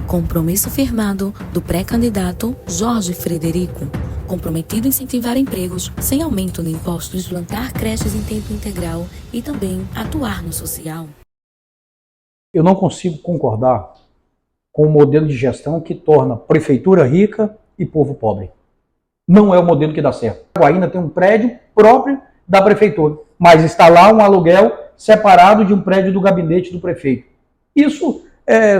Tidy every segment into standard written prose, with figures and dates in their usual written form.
Compromisso firmado do pré-candidato Jorge Frederico, comprometido em incentivar empregos sem aumento de impostos, implantar creches em tempo integral e também atuar no social. Eu não consigo concordar com o modelo de gestão que torna prefeitura rica e povo pobre. Não é o modelo que dá certo. Araguaína tem um prédio próprio da prefeitura, mas está lá um aluguel separado de um prédio do gabinete do prefeito. Isso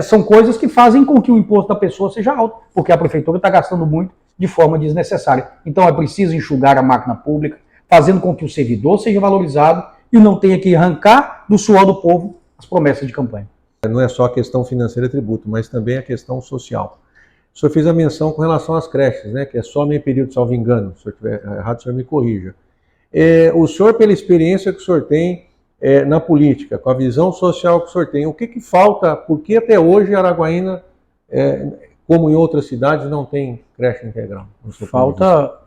são coisas que fazem com que o imposto da pessoa seja alto, porque a prefeitura está gastando muito de forma desnecessária. Então é preciso enxugar a máquina pública, fazendo com que o servidor seja valorizado e não tenha que arrancar do suor do povo as promessas de campanha. Não é só a questão financeira e tributo, mas também a questão social. O senhor fez a menção com relação às creches, né, que é só meio período, salvo engano. Se eu estiver errado, o senhor me corrija. O senhor, pela experiência que o senhor tem na política, com a visão social que o senhor tem, o que falta, por que até hoje Araguaína, como em outras cidades, não tem creche integral?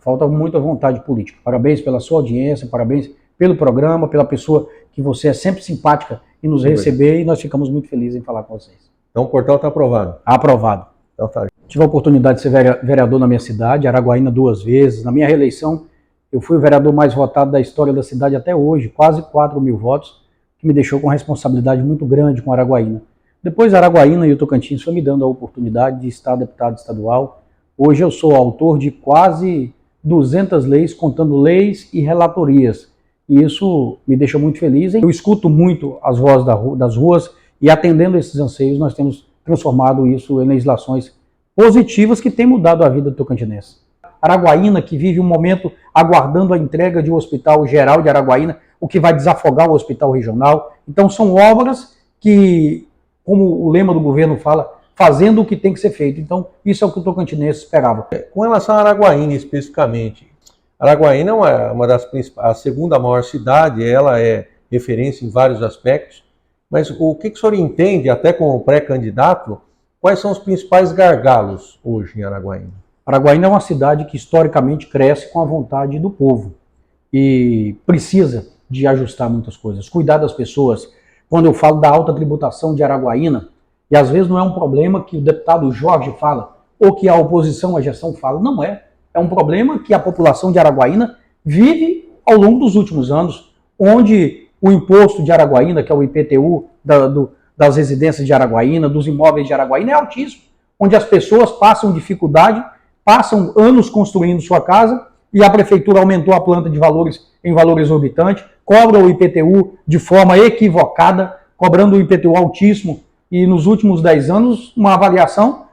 Falta muita vontade política. Parabéns pela sua audiência, parabéns pelo programa, pela pessoa que você é sempre simpática em nos receber, e nós ficamos muito felizes em falar com vocês. Então o portal está aprovado? Aprovado. Então tá. Tive a oportunidade de ser vereador na minha cidade, Araguaína, 2 vezes. Na minha reeleição, eu fui o vereador mais votado da história da cidade até hoje, quase 4.000 votos, que me deixou com uma responsabilidade muito grande com Araguaína. Depois Araguaína e o Tocantins foi me dando a oportunidade de estar deputado estadual. Hoje eu sou autor de quase 200 leis, contando leis e relatorias. E isso me deixa muito feliz. Eu escuto muito as vozes das ruas e, atendendo esses anseios, nós temos transformado isso em legislações positivas que têm mudado a vida do tocantinense. Araguaína, que vive um momento aguardando a entrega de um hospital geral de Araguaína, o que vai desafogar o hospital regional. Então são obras que, como o lema do governo fala, fazendo o que tem que ser feito. Então isso é o que o tocantinense esperava. Com relação a Araguaína especificamente, Araguaína é uma das principais, a segunda maior cidade, ela é referência em vários aspectos, mas o que o senhor entende, até como pré-candidato, quais são os principais gargalos hoje em Araguaína? Araguaína é uma cidade que historicamente cresce com a vontade do povo e precisa de ajustar muitas coisas, cuidar das pessoas. Quando eu falo da alta tributação de Araguaína, e às vezes não é um problema que o deputado Jorge fala, ou que a oposição à gestão fala, não é. É um problema que a população de Araguaína vive ao longo dos últimos anos, onde o imposto de Araguaína, que é o IPTU das residências de Araguaína, dos imóveis de Araguaína, é altíssimo, onde as pessoas passam dificuldade, passam anos construindo sua casa e a prefeitura aumentou a planta de valores em valor exorbitante, cobra o IPTU de forma equivocada, cobrando o IPTU altíssimo, e nos últimos 10 anos, uma avaliação,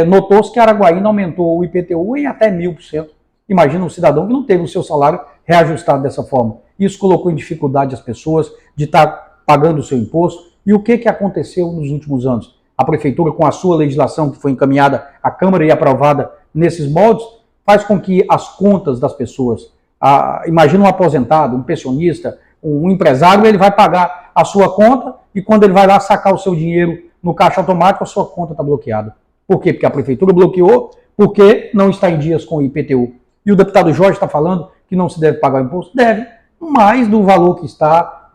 notou-se que Araguaína aumentou o IPTU em até 1000%. Imagina um cidadão que não teve o seu salário reajustado dessa forma. Isso colocou em dificuldade as pessoas de estar pagando o seu imposto. E o que aconteceu nos últimos anos? A prefeitura, com a sua legislação que foi encaminhada à Câmara e aprovada nesses moldes, faz com que as contas das pessoas, imagina um aposentado, um pensionista, um empresário, ele vai pagar a sua conta e quando ele vai lá sacar o seu dinheiro no caixa automático, a sua conta está bloqueada. Por quê? Porque a prefeitura bloqueou, porque não está em dias com o IPTU. E o deputado Jorge está falando que não se deve pagar o imposto? Deve, mas do valor que está,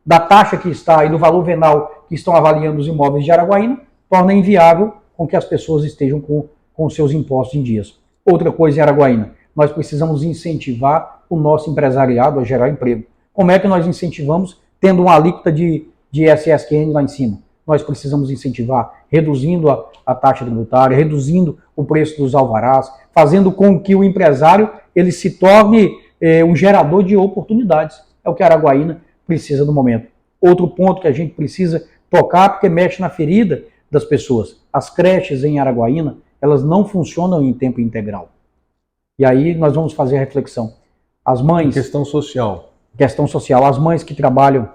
da taxa que está e do valor venal que estão avaliando os imóveis de Araguaína, torna inviável com que as pessoas estejam com seus impostos em dias. Outra coisa em Araguaína, nós precisamos incentivar o nosso empresariado a gerar emprego. Como é que nós incentivamos tendo uma alíquota de SSQN lá em cima? Nós precisamos incentivar reduzindo a taxa tributária, reduzindo o preço dos alvarás, fazendo com que o empresário ele se torne um gerador de oportunidades. É o que Araguaína precisa no momento. Outro ponto que a gente precisa tocar, porque mexe na ferida das pessoas. As creches em Araguaína, elas não funcionam em tempo integral. E aí nós vamos fazer a reflexão. As mães... Questão social. Questão social. As mães que trabalham,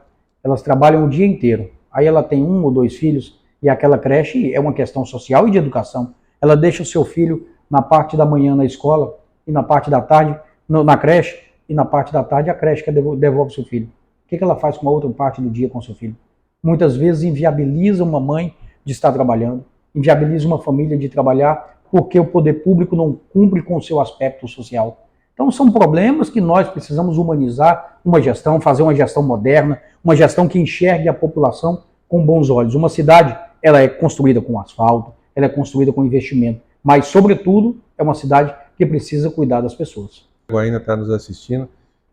elas trabalham o dia inteiro. Aí ela tem 1 ou 2 filhos e aquela creche é uma questão social e de educação. Ela deixa o seu filho na parte da manhã na escola e na parte da tarde na creche, e na parte da tarde a creche que devolve o seu filho. O que ela faz com a outra parte do dia com o seu filho? Muitas vezes inviabiliza uma mãe de estar trabalhando, inviabiliza uma família de trabalhar porque o poder público não cumpre com o seu aspecto social. Então são problemas que nós precisamos humanizar uma gestão, fazer uma gestão moderna, uma gestão que enxergue a população com bons olhos. Uma cidade ela é construída com asfalto, ela é construída com investimento, mas, sobretudo, é uma cidade que precisa cuidar das pessoas. Araguaína está nos assistindo,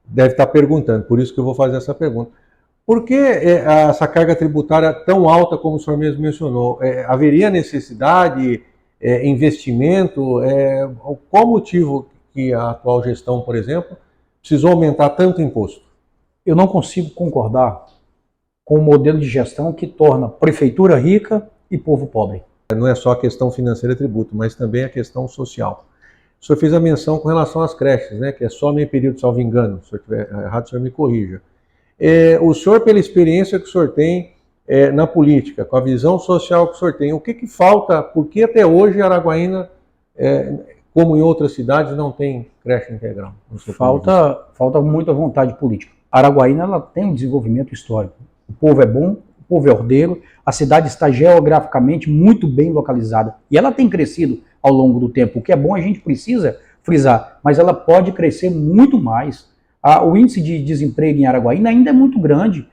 deve estar perguntando, por isso que eu vou fazer essa pergunta. Por que essa carga tributária tão alta, como o senhor mesmo mencionou? Haveria necessidade, investimento? Qual o motivo que a atual gestão, por exemplo, precisou aumentar tanto imposto? Eu não consigo concordar com o modelo de gestão que torna prefeitura rica e povo pobre. Não é só a questão financeira tributo, mas também a questão social. O senhor fez a menção com relação às creches, né, que é só meio período, salvo engano. Se eu estiver errado, o senhor me corrija. O senhor, pela experiência que o senhor tem na política, com a visão social que o senhor tem, o que falta, por que até hoje Araguaína, como em outras cidades, não tem creche integral? Falta muita vontade política. Araguaína ela tem um desenvolvimento histórico. O povo é bom, o povo é ordeiro, a cidade está geograficamente muito bem localizada. E ela tem crescido ao longo do tempo. O que é bom a gente precisa frisar, mas ela pode crescer muito mais. O índice de desemprego em Araguaína ainda é muito grande.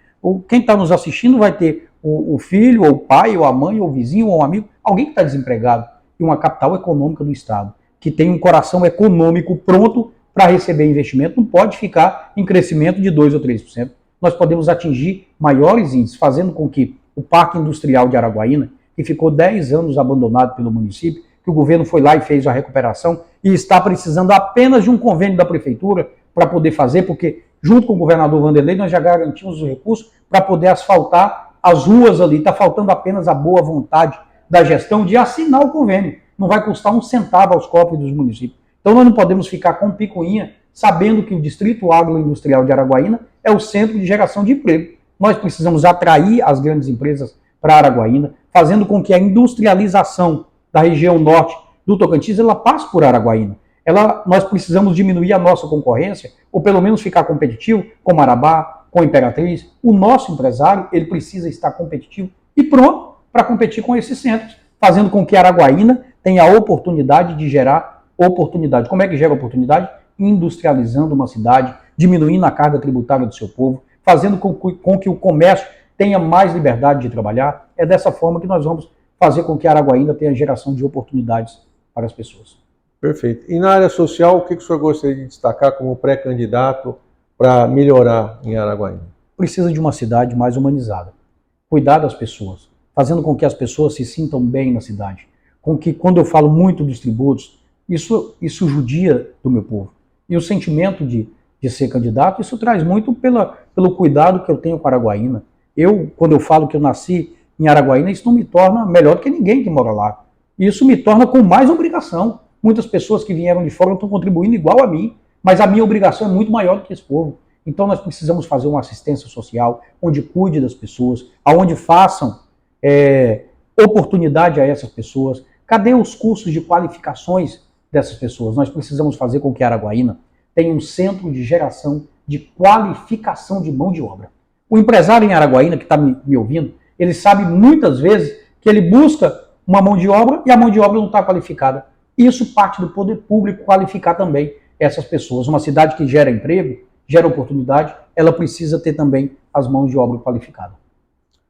Quem está nos assistindo vai ter o filho, ou o pai, ou a mãe, ou o vizinho, ou um amigo, alguém que está desempregado. E uma capital econômica do Estado, que tem um coração econômico pronto para receber investimento, não pode ficar em crescimento de 2% ou 3%. Nós podemos atingir maiores índices, fazendo com que o Parque Industrial de Araguaína, que ficou 10 anos abandonado pelo município, que o governo foi lá e fez a recuperação, e está precisando apenas de um convênio da prefeitura para poder fazer, porque junto com o governador Wanderlei nós já garantimos os recursos para poder asfaltar as ruas ali. Está faltando apenas a boa vontade da gestão de assinar o convênio. Não vai custar um centavo aos cofres dos municípios. Então nós não podemos ficar com picuinha, sabendo que o Distrito Agroindustrial de Araguaína é o centro de geração de emprego. Nós precisamos atrair as grandes empresas para Araguaína, fazendo com que a industrialização da região norte do Tocantins ela passe por Araguaína. Nós precisamos diminuir a nossa concorrência, ou pelo menos ficar competitivo com Marabá, com Imperatriz. O nosso empresário ele precisa estar competitivo e pronto para competir com esses centros, fazendo com que Araguaína tenha a oportunidade de gerar oportunidade. Como é que gera oportunidade? Industrializando uma cidade, diminuindo a carga tributária do seu povo, fazendo com que o comércio tenha mais liberdade de trabalhar. É dessa forma que nós vamos fazer com que Araguaína tenha geração de oportunidades para as pessoas. Perfeito. E na área social, o que o senhor gostaria de destacar como pré-candidato para melhorar em Araguaína? Precisa de uma cidade mais humanizada. Cuidar das pessoas, fazendo com que as pessoas se sintam bem na cidade. Com que, quando eu falo muito dos tributos, isso judia do meu povo. E o sentimento de ser candidato, isso traz muito pelo cuidado que eu tenho com Araguaína. Quando eu falo que eu nasci em Araguaína, isso não me torna melhor do que ninguém que mora lá. Isso me torna com mais obrigação. Muitas pessoas que vieram de fora estão contribuindo igual a mim, mas a minha obrigação é muito maior do que esse povo. Então nós precisamos fazer uma assistência social, onde cuide das pessoas, aonde façam oportunidade a essas pessoas. Cadê os cursos de qualificações dessas pessoas? Nós precisamos fazer com que Araguaína tenha um centro de geração de qualificação de mão de obra. O empresário em Araguaína que está me ouvindo, ele sabe muitas vezes que ele busca uma mão de obra e a mão de obra não está qualificada. Isso parte do poder público qualificar também essas pessoas. Uma cidade que gera emprego, gera oportunidade, ela precisa ter também as mãos de obra qualificadas.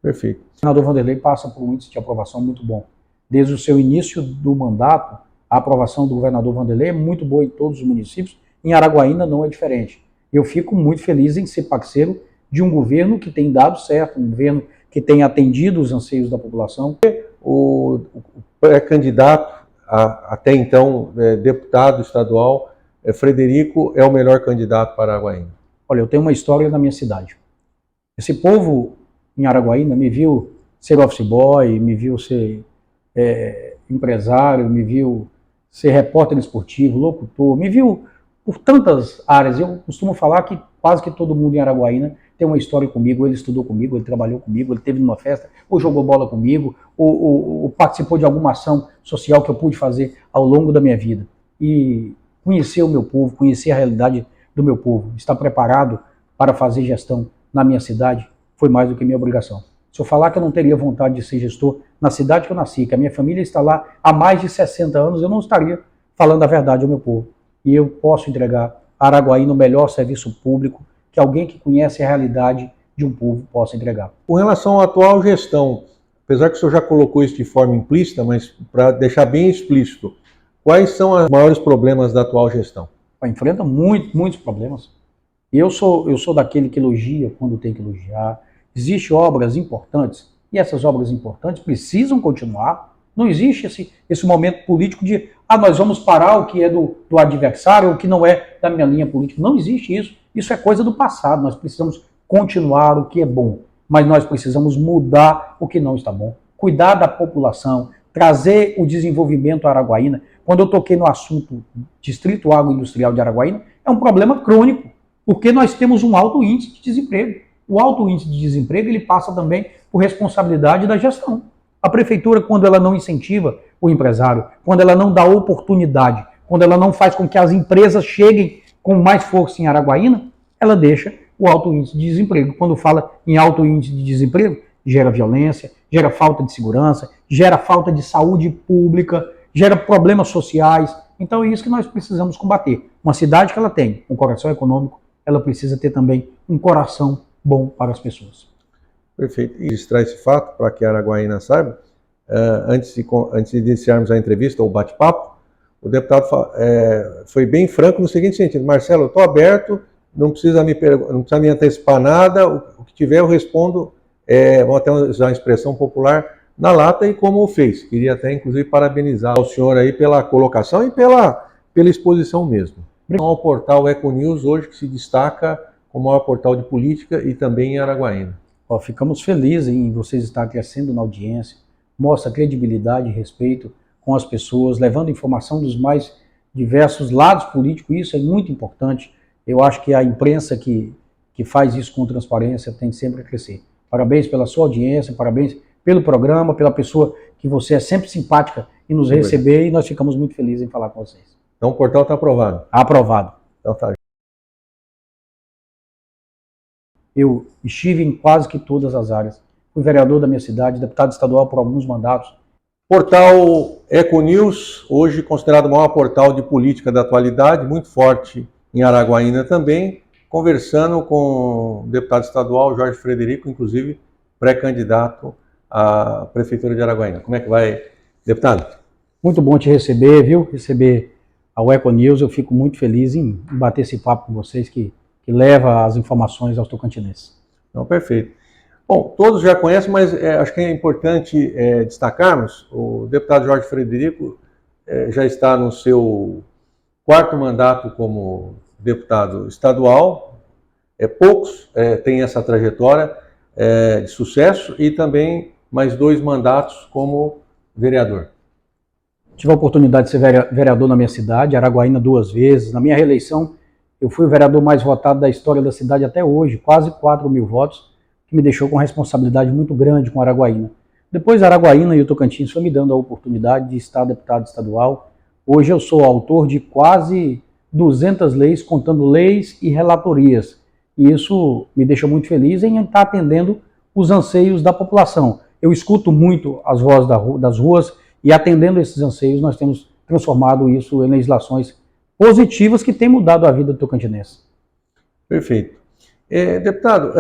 Perfeito. O senador Wanderlei passa por um índice de aprovação muito bom. Desde o seu início do mandato, a aprovação do governador Wanderlei é muito boa em todos os municípios. Em Araguaína não é diferente. Eu fico muito feliz em ser parceiro de um governo que tem dado certo, um governo que tem atendido os anseios da população. O pré-candidato, até então deputado estadual, Frederico, é o melhor candidato para Araguaína? Olha, eu tenho uma história na minha cidade. Esse povo em Araguaína me viu ser office boy, me viu ser empresário, me viu ser repórter esportivo, locutor, me viu por tantas áreas. Eu costumo falar que quase que todo mundo em Araguaína tem uma história comigo. Ele estudou comigo, ele trabalhou comigo, ele esteve numa festa, ou jogou bola comigo, ou participou de alguma ação social que eu pude fazer ao longo da minha vida. E conhecer o meu povo, conhecer a realidade do meu povo, estar preparado para fazer gestão na minha cidade, foi mais do que minha obrigação. Se eu falar que eu não teria vontade de ser gestor na cidade que eu nasci, que a minha família está lá há mais de 60 anos, eu não estaria falando a verdade ao meu povo. E eu posso entregar a Araguaína o melhor serviço público que alguém que conhece a realidade de um povo possa entregar. Com relação à atual gestão, apesar que o senhor já colocou isso de forma implícita, mas para deixar bem explícito, quais são os maiores problemas da atual gestão? Enfrenta muitos problemas. E eu sou daquele que elogia quando tem que elogiar. Existem obras importantes, e essas obras importantes precisam continuar. Não existe esse momento político de nós vamos parar o que é do adversário, o que não é da minha linha política. Não existe isso. Isso é coisa do passado. Nós precisamos continuar o que é bom, mas nós precisamos mudar o que não está bom. Cuidar da população, trazer o desenvolvimento à Araguaína. Quando eu toquei no assunto Distrito Agroindustrial de Araguaína, é um problema crônico, porque nós temos um alto índice de desemprego. O alto índice de desemprego ele passa também por responsabilidade da gestão. A prefeitura, quando ela não incentiva o empresário, quando ela não dá oportunidade, quando ela não faz com que as empresas cheguem com mais força em Araguaína, ela deixa o alto índice de desemprego. Quando fala em alto índice de desemprego, gera violência, gera falta de segurança, gera falta de saúde pública, gera problemas sociais. Então é isso que nós precisamos combater. Uma cidade que ela tem um coração econômico, ela precisa ter também um coração bom para as pessoas. Perfeito. E registrar esse fato para que a Araguaína saiba, antes de iniciarmos a entrevista ou o bate-papo, o deputado foi bem franco no seguinte sentido: Marcelo, eu estou aberto, não precisa me antecipar nada, o que tiver eu respondo, vamos até usar a expressão popular, na lata, e como o fez. Queria até, inclusive, parabenizar o senhor aí pela colocação e pela exposição mesmo. Ao portal Econews hoje, que se destaca como o maior portal de política e também em Araguaína. Ficamos felizes em vocês estarem crescendo na audiência, mostra credibilidade e respeito com as pessoas, levando informação dos mais diversos lados políticos, isso é muito importante. Eu acho que a imprensa que faz isso com transparência tem sempre a crescer. Parabéns pela sua audiência, parabéns pelo programa, pela pessoa que você é sempre simpática em nos receber, e nós ficamos muito felizes em falar com vocês. Então o portal está aprovado? Aprovado. Então tá. Eu estive em quase que todas as áreas. Fui vereador da minha cidade, deputado estadual por alguns mandatos. Portal Econews, hoje considerado o maior portal de política da atualidade, muito forte em Araguaína também, conversando com o deputado estadual Jorge Frederico, inclusive pré-candidato à Prefeitura de Araguaína. Como é que vai, deputado? Muito bom te receber, viu? Receber ao Econews, eu fico muito feliz em bater esse papo com vocês que leva as informações aos tocantinenses. Não, perfeito. Bom, todos já conhecem, mas acho que é importante destacarmos, o deputado Jorge Frederico já está no seu 4º mandato como deputado estadual, poucos têm essa trajetória de sucesso, e também mais 2 mandatos como vereador. Tive a oportunidade de ser vereador na minha cidade, Araguaína 2 vezes. Na minha reeleição, eu fui o vereador mais votado da história da cidade até hoje, quase 4.000 votos, que me deixou com uma responsabilidade muito grande com Araguaína. Depois Araguaína e o Tocantins foi me dando a oportunidade de estar deputado estadual. Hoje eu sou autor de quase 200 leis, contando leis e relatorias. E isso me deixa muito feliz em estar atendendo os anseios da população. Eu escuto muito as vozes das ruas, e atendendo esses anseios nós temos transformado isso em legislações positivas que têm mudado a vida do tocantinense. Perfeito. Deputado,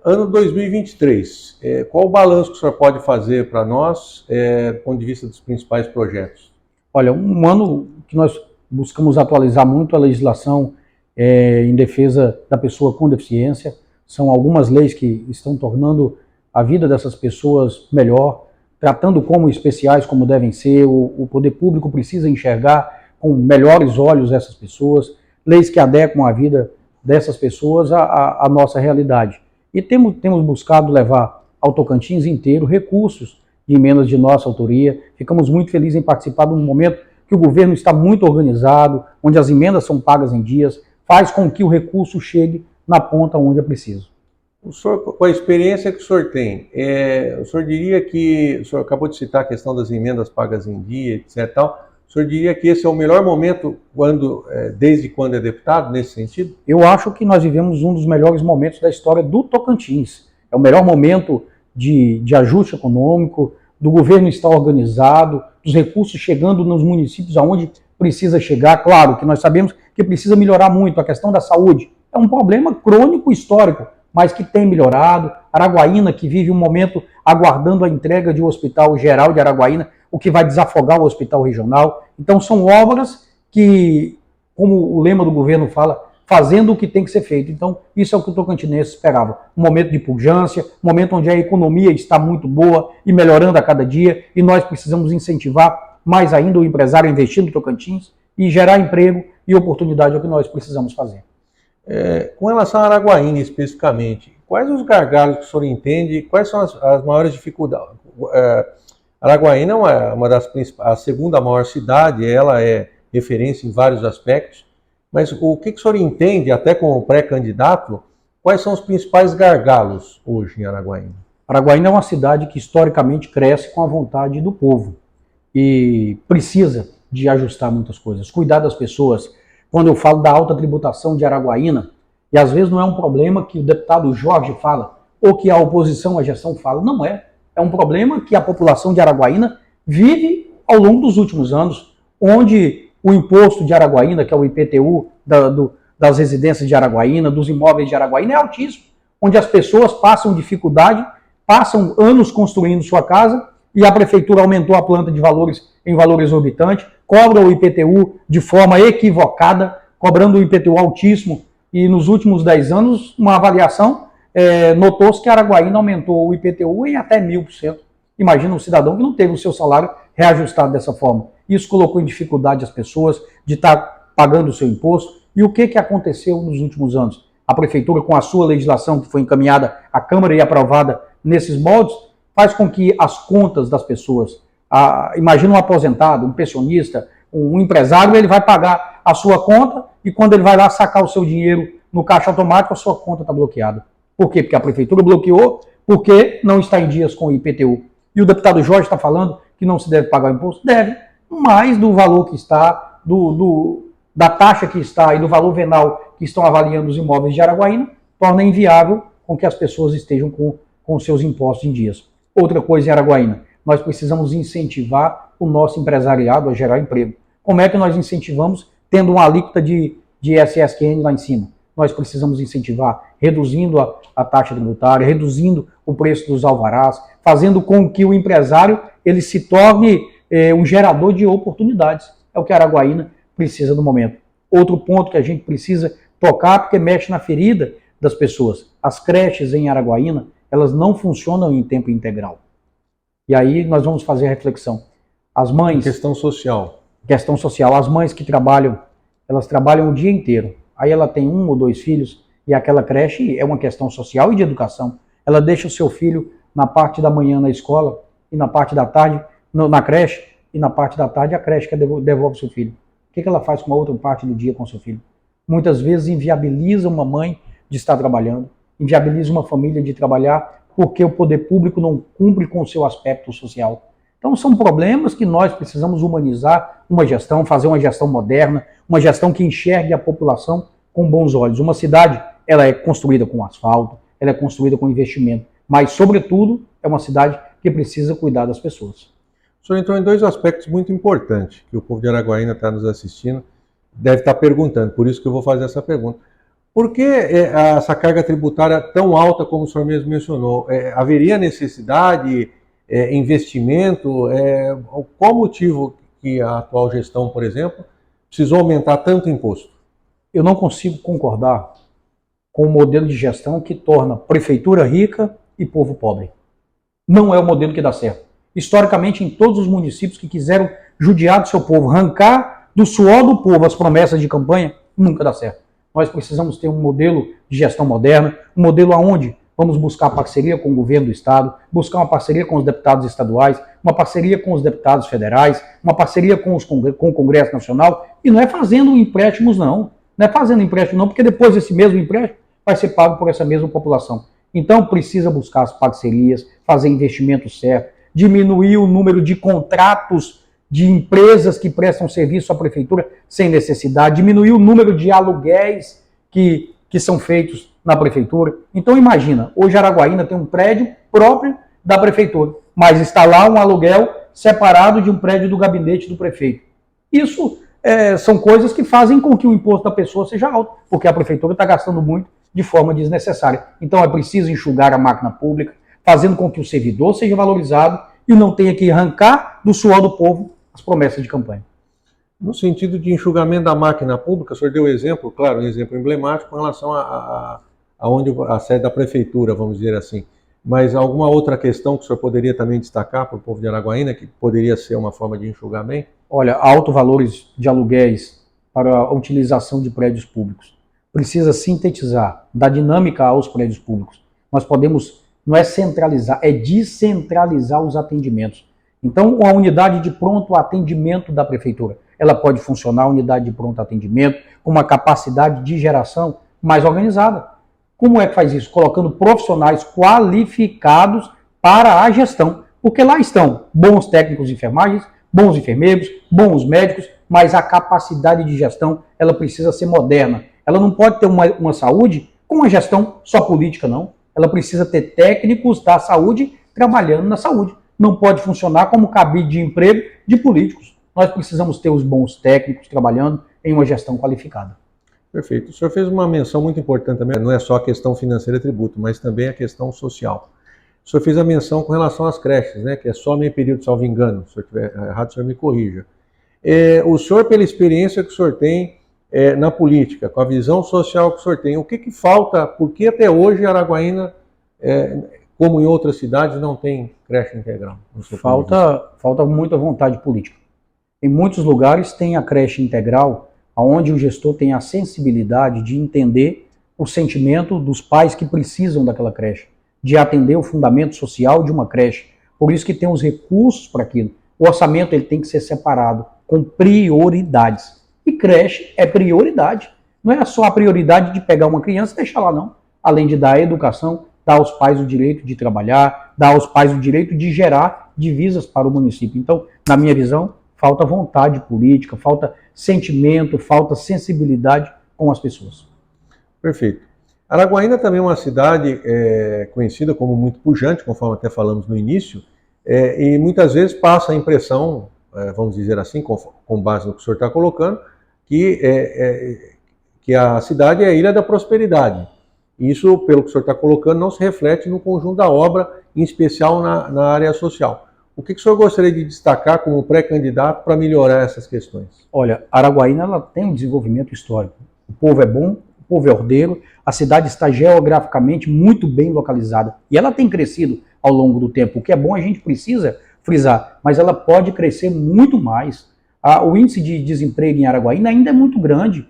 ano 2023, qual o balanço que o senhor pode fazer para nós, do ponto de vista dos principais projetos? Olha, um ano que nós buscamos atualizar muito a legislação em defesa da pessoa com deficiência. São algumas leis que estão tornando a vida dessas pessoas melhor, tratando como especiais como devem ser. O poder público precisa enxergar com melhores olhos essas pessoas, leis que adequam a vida dessas pessoas à nossa realidade. E temos buscado levar ao Tocantins inteiro recursos de emendas de nossa autoria. Ficamos muito felizes em participar de um momento que o governo está muito organizado, onde as emendas são pagas em dias, faz com que o recurso chegue na ponta onde é preciso. O senhor, com a experiência que o senhor tem, o senhor diria que, o senhor acabou de citar a questão das emendas pagas em dia, etc. O senhor diria que esse é o melhor momento desde quando é deputado, nesse sentido? Eu acho que nós vivemos um dos melhores momentos da história do Tocantins. É o melhor momento de ajuste econômico, do governo estar organizado, dos recursos chegando nos municípios aonde precisa chegar. Claro que nós sabemos que precisa melhorar muito a questão da saúde. É um problema crônico histórico, mas que tem melhorado. Araguaína, que vive um momento aguardando a entrega de um hospital geral de Araguaína, o que vai desafogar o hospital regional. Então são obras que, como o lema do governo fala, fazendo o que tem que ser feito. Então isso é o que o tocantinense esperava. Um momento de pujança, um momento onde a economia está muito boa e melhorando a cada dia, e nós precisamos incentivar mais ainda o empresário a investir no Tocantins e gerar emprego e oportunidade, é o que nós precisamos fazer. Com relação a Araguaína especificamente, quais os gargalos que o senhor entende, quais são as maiores dificuldades? Araguaína é uma das principais, a segunda maior cidade, ela é referência em vários aspectos, mas o que o senhor entende, até como pré-candidato, quais são os principais gargalos hoje em Araguaína? Araguaína é uma cidade que historicamente cresce com a vontade do povo e precisa de ajustar muitas coisas, cuidar das pessoas. Quando eu falo da alta tributação de Araguaína, e às vezes não é um problema que o deputado Jorge fala, ou que a oposição à gestão fala, não é. É um problema que a população de Araguaína vive ao longo dos últimos anos, onde o imposto de Araguaína, que é o IPTU das residências de Araguaína, dos imóveis de Araguaína, é altíssimo, onde as pessoas passam dificuldade, passam anos construindo sua casa, e a prefeitura aumentou a planta de valores em valor exorbitante, cobra o IPTU de forma equivocada, cobrando o IPTU altíssimo, e nos últimos 10 anos, uma avaliação, notou-se que Araguaína aumentou o IPTU em até 1000%. Imagina um cidadão que não teve o seu salário reajustado dessa forma. Isso colocou em dificuldade as pessoas de estar pagando o seu imposto. E o que aconteceu nos últimos anos? A prefeitura, com a sua legislação que foi encaminhada à Câmara e aprovada nesses moldes, faz com que as contas das pessoas, imagina um aposentado, um pensionista, um empresário, ele vai pagar a sua conta e quando ele vai lá sacar o seu dinheiro no caixa automático, a sua conta está bloqueada. Por quê? Porque a prefeitura bloqueou, porque não está em dias com o IPTU. E o deputado Jorge está falando que não se deve pagar o imposto? Deve, mas do valor que está, da taxa que está e do valor venal que estão avaliando os imóveis de Araguaína, torna inviável com que as pessoas estejam com seus impostos em dias. Outra coisa em Araguaína, nós precisamos incentivar o nosso empresariado a gerar emprego. Como é que nós incentivamos? Tendo uma alíquota de SSQN lá em cima. Nós precisamos incentivar reduzindo a taxa tributária, reduzindo o preço dos alvarás, fazendo com que o empresário ele se torne um gerador de oportunidades. É o que Araguaína precisa no momento. Outro ponto que a gente precisa tocar, porque mexe na ferida das pessoas. As creches em Araguaína, elas não funcionam em tempo integral. E aí nós vamos fazer a reflexão. As mães... Questão social. Questão social. As mães que trabalham, elas trabalham o dia inteiro. Aí ela tem 1 ou 2 filhos e aquela creche é uma questão social e de educação. Ela deixa o seu filho na parte da manhã na escola e na parte da tarde na creche e na parte da tarde a creche que devolve o seu filho. O que ela faz com a outra parte do dia com o seu filho? Muitas vezes inviabiliza uma mãe de estar trabalhando, inviabiliza uma família de trabalhar porque o poder público não cumpre com o seu aspecto social. Então são problemas que nós precisamos humanizar uma gestão, fazer uma gestão moderna, uma gestão que enxergue a população com bons olhos. Uma cidade, ela é construída com asfalto, ela é construída com investimento, mas sobretudo é uma cidade que precisa cuidar das pessoas. O senhor entrou em 2 aspectos muito importantes, que o povo de Araguaína está nos assistindo, deve estar perguntando, por isso que eu vou fazer essa pergunta. Por que essa carga tributária tão alta, como o senhor mesmo mencionou? Haveria necessidade, investimento? Qual o motivo que a atual gestão, por exemplo, precisou aumentar tanto imposto? Eu não consigo concordar com o modelo de gestão que torna prefeitura rica e povo pobre. Não é o modelo que dá certo. Historicamente, em todos os municípios que quiseram judiar do seu povo, arrancar do suor do povo as promessas de campanha, nunca dá certo. Nós precisamos ter um modelo de gestão moderna, um modelo onde vamos buscar parceria com o governo do estado, buscar uma parceria com os deputados estaduais, uma parceria com os deputados federais, uma parceria com o Congresso Nacional, e não é fazendo empréstimos não. Não é fazendo empréstimo não, porque depois esse mesmo empréstimo vai ser pago por essa mesma população. Então precisa buscar as parcerias, fazer investimento certo, diminuir o número de contratos de empresas que prestam serviço à prefeitura sem necessidade, diminuir o número de aluguéis que são feitos na prefeitura. Então imagina, hoje Araguaína tem um prédio próprio da prefeitura, mas está lá um aluguel separado de um prédio do gabinete do prefeito. Isso são coisas que fazem com que o imposto da pessoa seja alto, porque a prefeitura está gastando muito de forma desnecessária. Então é preciso enxugar a máquina pública, fazendo com que o servidor seja valorizado e não tenha que arrancar do suor do povo as promessas de campanha. No sentido de enxugamento da máquina pública, o senhor deu exemplo, claro, um exemplo emblemático com relação a onde a sede da prefeitura, vamos dizer assim. Mas alguma outra questão que o senhor poderia também destacar para o povo de Araguaína, que poderia ser uma forma de enxugamento? Olha, altos valores de aluguéis para a utilização de prédios públicos. Precisa sintetizar, dar dinâmica aos prédios públicos. Nós podemos, não é centralizar, é descentralizar os atendimentos. Então, a unidade de pronto atendimento da prefeitura, ela pode funcionar, a unidade de pronto atendimento, com uma capacidade de geração mais organizada. Como é que faz isso? Colocando profissionais qualificados para a gestão. Porque lá estão bons técnicos de enfermagem, bons enfermeiros, bons médicos, mas a capacidade de gestão, ela precisa ser moderna. Ela não pode ter uma saúde com uma gestão só política, não. Ela precisa ter técnicos da saúde trabalhando na saúde. Não pode funcionar como cabide de emprego de políticos. Nós precisamos ter os bons técnicos trabalhando em uma gestão qualificada. Perfeito. O senhor fez uma menção muito importante também, não é só a questão financeira e tributo, mas também a questão social. O senhor fez a menção com relação às creches, né, que é só meio período, salvo engano. Se eu estiver errado, o senhor me corrija. O senhor, pela experiência que o senhor tem na política, com a visão social que o senhor tem, o que falta, por que até hoje Araguaína, como em outras cidades, não tem creche integral? Falta muita vontade política. Em muitos lugares tem a creche integral, onde o gestor tem a sensibilidade de entender o sentimento dos pais que precisam daquela creche, de atender o fundamento social de uma creche. Por isso que tem os recursos para aquilo. O orçamento ele tem que ser separado com prioridades. E creche é prioridade. Não é só a prioridade de pegar uma criança e deixar lá, não. Além de dar educação, dar aos pais o direito de trabalhar, dar aos pais o direito de gerar divisas para o município. Então, na minha visão, falta vontade política, falta sentimento, falta sensibilidade com as pessoas. Perfeito. Araguaína também é uma cidade conhecida como muito pujante, conforme até falamos no início, e muitas vezes passa a impressão, vamos dizer assim, com base no que o senhor está colocando, que a cidade é a ilha da prosperidade. Isso, pelo que o senhor está colocando, não se reflete no conjunto da obra, em especial na área social. O que o senhor gostaria de destacar como pré-candidato para melhorar essas questões? Olha, Araguaína ela tem um desenvolvimento histórico. O povo é bom, o povo é ordeiro, a cidade está geograficamente muito bem localizada. E ela tem crescido ao longo do tempo. O que é bom a gente precisa frisar, mas ela pode crescer muito mais. O índice de desemprego em Araguaína ainda é muito grande.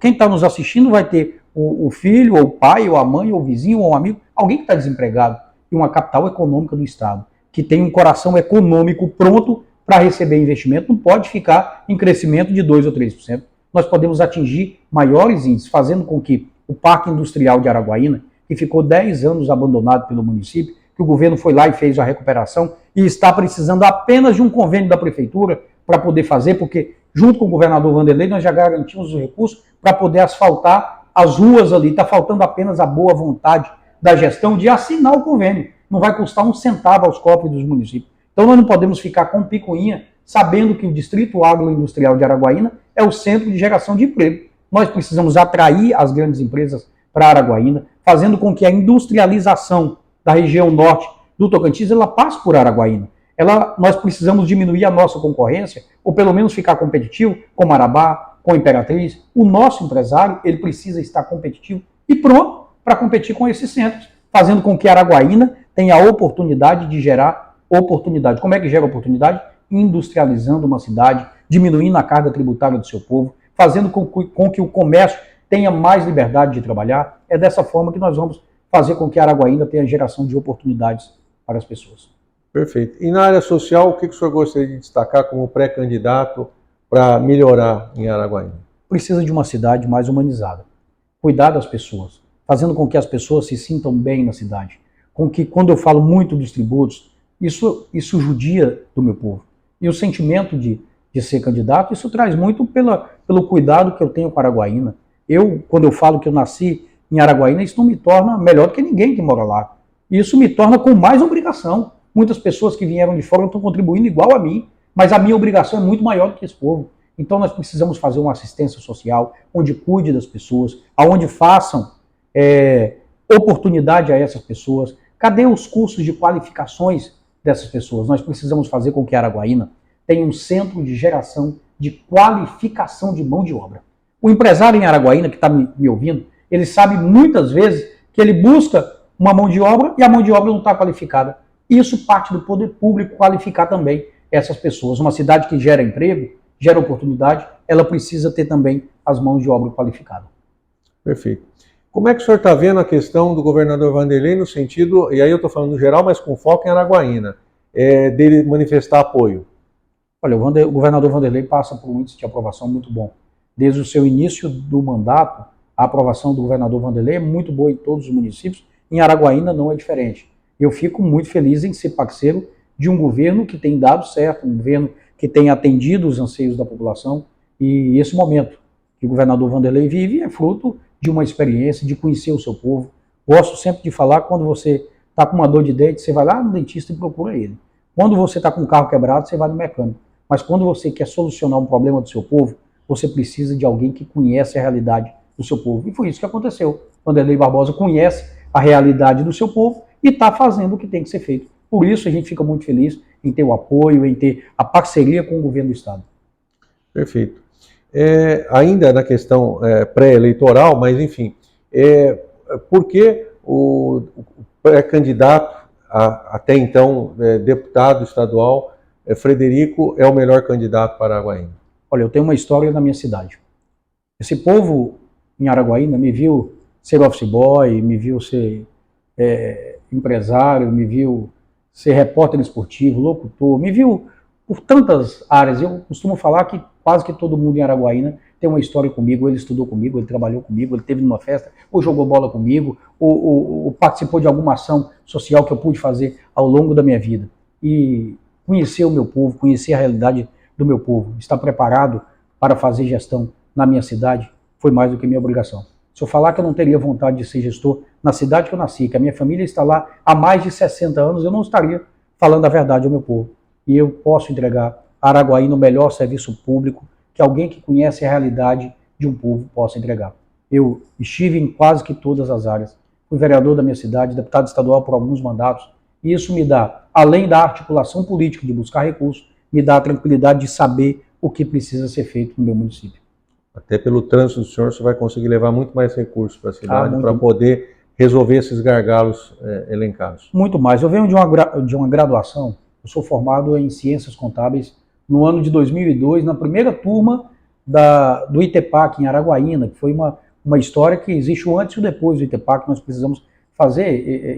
Quem está nos assistindo vai ter o filho, ou o pai, ou a mãe, ou o vizinho, ou o amigo, alguém que está desempregado. E uma capital econômica do Estado, que tem um coração econômico pronto para receber investimento, não pode ficar em crescimento de 2% ou 3%. Nós podemos atingir maiores índices, fazendo com que o Parque Industrial de Araguaína, que ficou 10 anos abandonado pelo município, que o governo foi lá e fez a recuperação e está precisando apenas de um convênio da prefeitura para poder fazer, porque junto com o governador Vanderlei nós já garantimos os recursos para poder asfaltar as ruas ali. Está faltando apenas a boa vontade da gestão de assinar o convênio. Não vai custar um centavo aos cofres dos municípios. Então nós não podemos ficar com picuinha, sabendo que o Distrito Agroindustrial de Araguaína é o centro de geração de emprego. Nós precisamos atrair as grandes empresas para Araguaína, fazendo com que a industrialização da região norte do Tocantins ela passe por Araguaína. Nós precisamos diminuir a nossa concorrência, ou pelo menos ficar competitivo com Marabá, com Imperatriz. O nosso empresário ele precisa estar competitivo e pronto para competir com esses centros, fazendo com que Araguaína tenha a oportunidade de gerar oportunidade. Como é que gera oportunidade? Industrializando uma cidade, diminuindo a carga tributária do seu povo, fazendo com que o comércio tenha mais liberdade de trabalhar. É dessa forma que nós vamos fazer com que Araguaína tenha geração de oportunidades para as pessoas. Perfeito. E na área social, o que o senhor gostaria de destacar como pré-candidato para melhorar em Araguaína? Precisa de uma cidade mais humanizada. Cuidar das pessoas, fazendo com que as pessoas se sintam bem na cidade. Com que, quando eu falo muito dos tributos, isso judia do meu povo. E o sentimento de ser candidato, isso traz muito pelo cuidado que eu tenho com Araguaína. Quando eu falo que eu nasci em Araguaína, isso não me torna melhor do que ninguém que mora lá. Isso me torna com mais obrigação. Muitas pessoas que vieram de fora estão contribuindo igual a mim, mas a minha obrigação é muito maior do que esse povo. Então nós precisamos fazer uma assistência social, onde cuide das pessoas, onde façam oportunidade a essas pessoas? Cadê os cursos de qualificações dessas pessoas? Nós precisamos fazer com que Araguaína tenha um centro de geração de qualificação de mão de obra. O empresário em Araguaína que está me ouvindo, ele sabe muitas vezes que ele busca uma mão de obra e a mão de obra não está qualificada. Isso parte do poder público qualificar também essas pessoas. Uma cidade que gera emprego, gera oportunidade, ela precisa ter também as mãos de obra qualificadas. Perfeito. Como é que o senhor está vendo a questão do governador Wanderlei no sentido, e aí eu estou falando no geral, mas com foco em Araguaína, dele manifestar apoio? Olha, o governador Wanderlei passa por um índice de aprovação muito bom. Desde o seu início do mandato, a aprovação do governador Wanderlei é muito boa em todos os municípios, em Araguaína não é diferente. Eu fico muito feliz em ser parceiro de um governo que tem dado certo, um governo que tem atendido os anseios da população, e esse momento que o governador Wanderlei vive é fruto de uma experiência, de conhecer o seu povo. Gosto sempre de falar, quando você está com uma dor de dente, você vai lá no dentista e procura ele. Quando você está com o carro quebrado, você vai no mecânico. Mas quando você quer solucionar um problema do seu povo, você precisa de alguém que conhece a realidade do seu povo. E foi isso que aconteceu. Wanderlei Barbosa conhece a realidade do seu povo e está fazendo o que tem que ser feito. Por isso a gente fica muito feliz em ter o apoio, em ter a parceria com o governo do Estado. Perfeito. Ainda na questão pré-eleitoral, mas enfim, por que o pré-candidato, até então deputado estadual, Frederico, é o melhor candidato para Araguaína? Olha, eu tenho uma história na minha cidade. Esse povo em Araguaína me viu ser office boy, me viu ser empresário, me viu ser repórter esportivo, locutor, me viu por tantas áreas. Eu costumo falar que quase que todo mundo em Araguaína tem uma história comigo. Ele estudou comigo, ele trabalhou comigo, ele esteve numa festa, ou jogou bola comigo, ou participou de alguma ação social que eu pude fazer ao longo da minha vida. E conhecer o meu povo, conhecer a realidade do meu povo, estar preparado para fazer gestão na minha cidade, foi mais do que minha obrigação. Se eu falar que eu não teria vontade de ser gestor na cidade que eu nasci, que a minha família está lá há mais de 60 anos, eu não estaria falando a verdade ao meu povo. E eu posso entregar a Araguaína o melhor serviço público que alguém que conhece a realidade de um povo possa entregar. Eu estive em quase que todas as áreas. Fui vereador da minha cidade, deputado estadual por alguns mandatos, e isso me dá, além da articulação política de buscar recursos, me dá a tranquilidade de saber o que precisa ser feito no meu município. Até pelo trânsito do senhor, você vai conseguir levar muito mais recursos para a cidade, para poder resolver esses gargalos elencados. Muito mais. Eu venho de uma graduação, eu sou formado em Ciências Contábeis no ano de 2002, na primeira turma do ITEPAC em Araguaína, que foi uma história que existe o antes e o depois do ITEPAC, nós precisamos fazer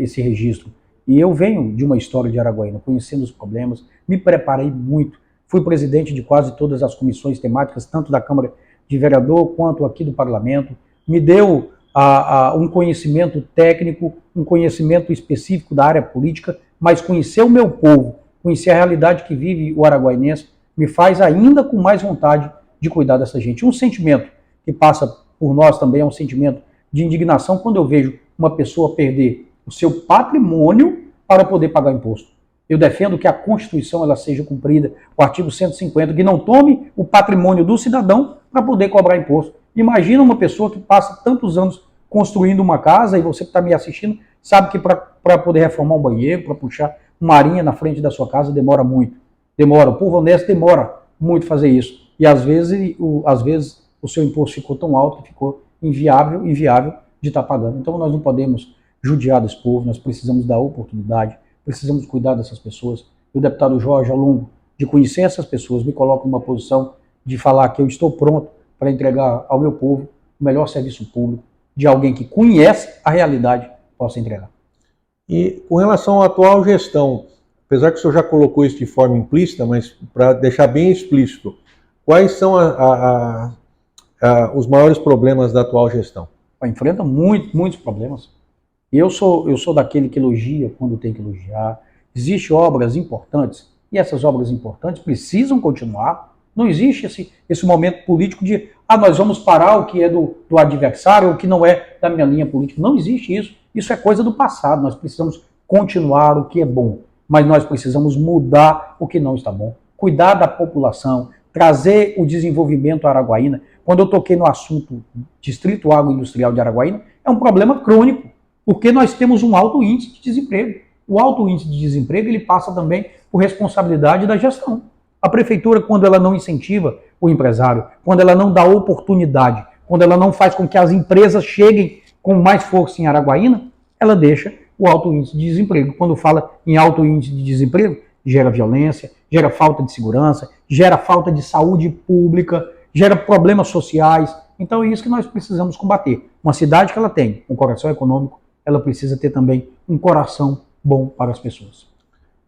esse registro. E eu venho de uma história de Araguaína, conhecendo os problemas, me preparei muito, fui presidente de quase todas as comissões temáticas, tanto da Câmara de Vereador quanto aqui do Parlamento, me deu um conhecimento técnico, um conhecimento específico da área política, mas conhecer o meu povo, conhecer a realidade que vive o araguainense, me faz ainda com mais vontade de cuidar dessa gente. Um sentimento que passa por nós também é um sentimento de indignação quando eu vejo uma pessoa perder o seu patrimônio para poder pagar imposto. Eu defendo que a Constituição ela seja cumprida, o artigo 150, que não tome o patrimônio do cidadão para poder cobrar imposto. Imagina uma pessoa que passa tantos anos construindo uma casa, e você que está me assistindo sabe que para poder reformar um banheiro, para puxar uma arinha na frente da sua casa, demora muito. O povo honesto demora muito fazer isso. E às vezes o seu imposto ficou tão alto que ficou inviável de estar pagando. Então nós não podemos judiar desse povo, nós precisamos dar oportunidade, precisamos cuidar dessas pessoas. E o deputado Jorge, ao longo de conhecer essas pessoas, me coloca numa posição de falar que eu estou pronto para entregar ao meu povo o melhor serviço público, de alguém que conhece a realidade, possa entregar. E com relação à atual gestão, apesar que o senhor já colocou isso de forma implícita, mas para deixar bem explícito, quais são os maiores problemas da atual gestão? Enfrenta muitos problemas. Eu sou daquele que elogia quando tem que elogiar. Existem obras importantes, e essas obras importantes precisam continuar. Não existe esse momento político de nós vamos parar o que é do adversário, o que não é da minha linha política. Não existe isso. Isso é coisa do passado. Nós precisamos continuar o que é bom, mas nós precisamos mudar o que não está bom. Cuidar da população, trazer o desenvolvimento à Araguaína. Quando eu toquei no assunto Distrito Agroindustrial de Araguaína, é um problema crônico, porque nós temos um alto índice de desemprego. O alto índice de desemprego ele passa também por responsabilidade da gestão. A prefeitura, quando ela não incentiva o empresário, quando ela não dá oportunidade, quando ela não faz com que as empresas cheguem com mais força em Araguaína, ela deixa o alto índice de desemprego. Quando fala em alto índice de desemprego, gera violência, gera falta de segurança, gera falta de saúde pública, gera problemas sociais. Então é isso que nós precisamos combater. Uma cidade que ela tem um coração econômico, ela precisa ter também um coração bom para as pessoas.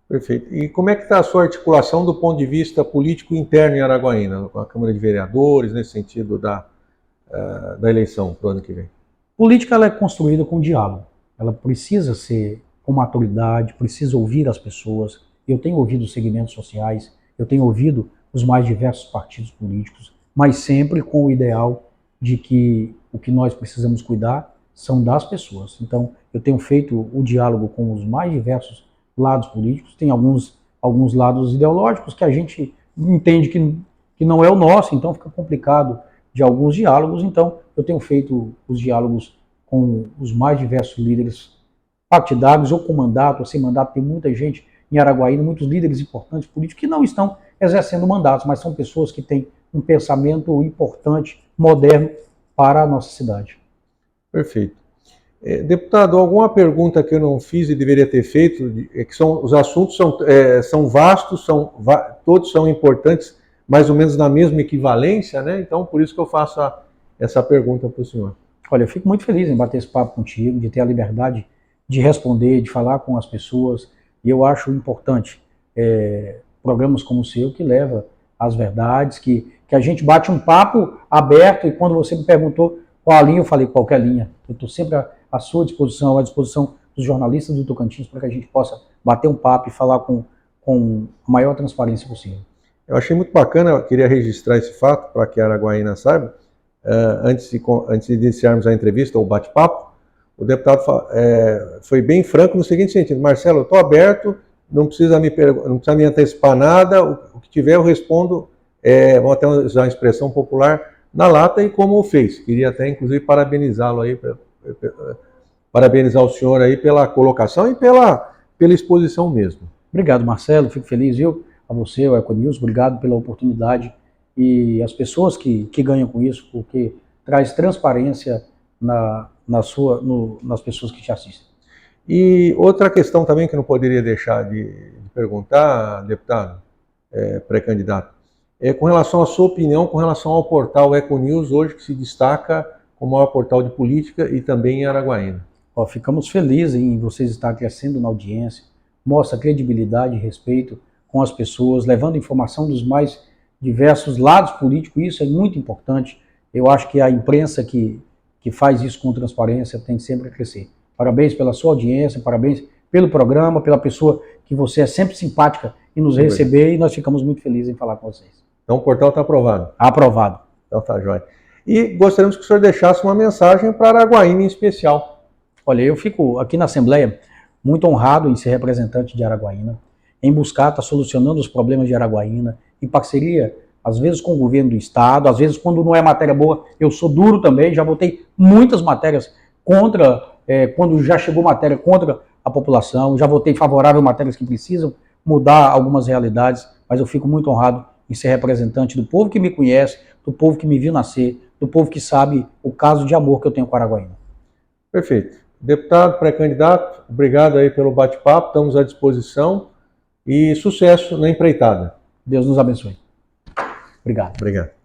Perfeito. E como é que está a sua articulação do ponto de vista político interno em Araguaína, com a Câmara de Vereadores, nesse sentido da eleição para o ano que vem? Política ela é construída com diálogo. Ela precisa ser com maturidade, precisa ouvir as pessoas. Eu tenho ouvido os segmentos sociais, eu tenho ouvido os mais diversos partidos políticos, mas sempre com o ideal de que o que nós precisamos cuidar são das pessoas. Então, eu tenho feito o diálogo com os mais diversos lados políticos, tem alguns lados ideológicos que a gente entende que não é o nosso, então fica complicado de alguns diálogos. Então, eu tenho feito os diálogos com os mais diversos líderes partidários, ou com mandato, ou sem mandato. Tem muita gente em Araguaína, muitos líderes importantes políticos que não estão exercendo mandatos, mas são pessoas que têm um pensamento importante, moderno, para a nossa cidade. Perfeito. Deputado, alguma pergunta que eu não fiz e deveria ter feito, os assuntos são vastos, todos são importantes, mais ou menos na mesma equivalência, né? Então, por isso que eu faço essa pergunta para o senhor. Olha, eu fico muito feliz em bater esse papo contigo, de ter a liberdade de responder, de falar com as pessoas, e eu acho importante programas como o seu, que leva às verdades, que a gente bate um papo aberto, e quando você me perguntou qual a linha, eu falei qualquer linha. Eu estou sempre à sua disposição, à disposição dos jornalistas do Tocantins, para que a gente possa bater um papo e falar com a maior transparência possível. Eu achei muito bacana, eu queria registrar esse fato para que a Araguaína saiba. Antes de iniciarmos a entrevista, ou bate-papo, o deputado foi bem franco no seguinte sentido: Marcelo, eu estou aberto, não precisa me antecipar nada, o que tiver eu respondo, vamos até usar a expressão popular, na lata, e como o fez. Queria até, inclusive, parabenizá-lo aí, parabenizar o senhor aí pela colocação e pela exposição mesmo. Obrigado, Marcelo, fico feliz, viu? A você, ao Econews, obrigado pela oportunidade, e as pessoas que ganham com isso, porque traz transparência nas pessoas que te assistem. E outra questão também que não poderia deixar de perguntar, deputado, pré-candidato, com relação à sua opinião, com relação ao portal Econews, hoje que se destaca como o maior portal de política e também em Araguaína. Ficamos felizes em vocês estar crescendo na audiência, mostra credibilidade e respeito com as pessoas, levando informação dos mais diversos lados políticos, isso é muito importante. Eu acho que a imprensa que faz isso com transparência tem sempre a crescer. Parabéns pela sua audiência, parabéns pelo programa, pela pessoa que você é sempre simpática em nos receber, e nós ficamos muito felizes em falar com vocês. Então o portal está aprovado? Aprovado. Então tá jóia. E gostaríamos que o senhor deixasse uma mensagem para Araguaína em especial. Olha, eu fico aqui na Assembleia muito honrado em ser representante de Araguaína, em buscar estar solucionando os problemas de Araguaína, em parceria, às vezes com o governo do estado, às vezes quando não é matéria boa, eu sou duro também, já votei muitas matérias contra, quando já chegou matéria contra a população, já votei favorável a matérias que precisam mudar algumas realidades, mas eu fico muito honrado em ser representante do povo que me conhece, do povo que me viu nascer, do povo que sabe o caso de amor que eu tenho com Araguaína. Perfeito. Deputado, pré-candidato, obrigado aí pelo bate-papo, estamos à disposição e sucesso na empreitada. Deus nos abençoe. Obrigado. Obrigado.